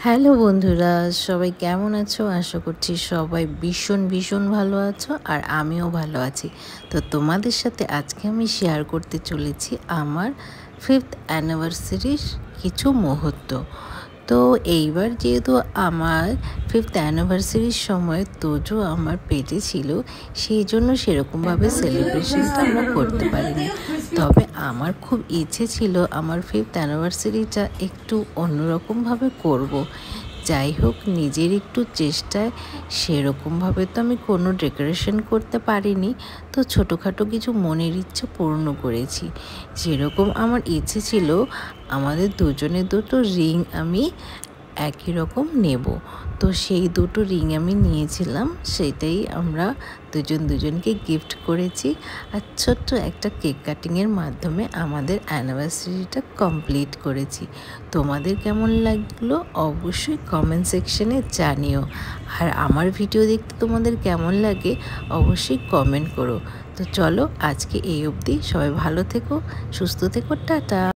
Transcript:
Hello বন্ধুরা, সবাই কেমন আছো? আশা করছি সবাই ভীষণ ভালো আছো, আর আমিও ভালো আছি। তো তোমাদের সাথে আজকে আমি শেয়ার করতে চলেছি আমার 5th অ্যানিভার্সারির কিছু মুহূর্ত। তো এইবার যেহেতু আমার 5th অ্যানিভার্সারির সময় তোজো আমার পেটে ছিল, সেই জন্য সেরকমভাবে সেলিব্রেশনটা আমরা করতে পারিনি। তবে আমার খুব ইচ্ছে ছিল আমার 5th অ্যানিভার্সারিটা একটু অন্যরকমভাবে করব। যাই হোক, নিজের একটু চেষ্টায় সেরকমভাবে তো আমি কোনো ডেকোরেশন করতে পারিনি, তো ছোটোখাটো কিছু মনের ইচ্ছে পূর্ণ করেছি। যেরকম আমার ইচ্ছে ছিল আমাদের দুজনের দুটো রিং আমি একই রকম নেব, তো সেই দুটো রিং আমি নিয়েছিলাম। সেটাই আমরা দুজনকে গিফট করেছি, আর ছোট্ট একটা কেক কাটিংয়ের মাধ্যমে আমাদের অ্যানিভার্সারিটা কমপ্লিট করেছি। তোমাদের কেমন লাগলো অবশ্যই কমেন্ট সেকশনে জানিও, আর আমার ভিডিও দেখতে তোমাদের কেমন লাগে অবশ্যই কমেন্ট করো। তো চলো আজকে এই অবধি, সবাই ভালো থেকো, সুস্থ থেকো, টাটা।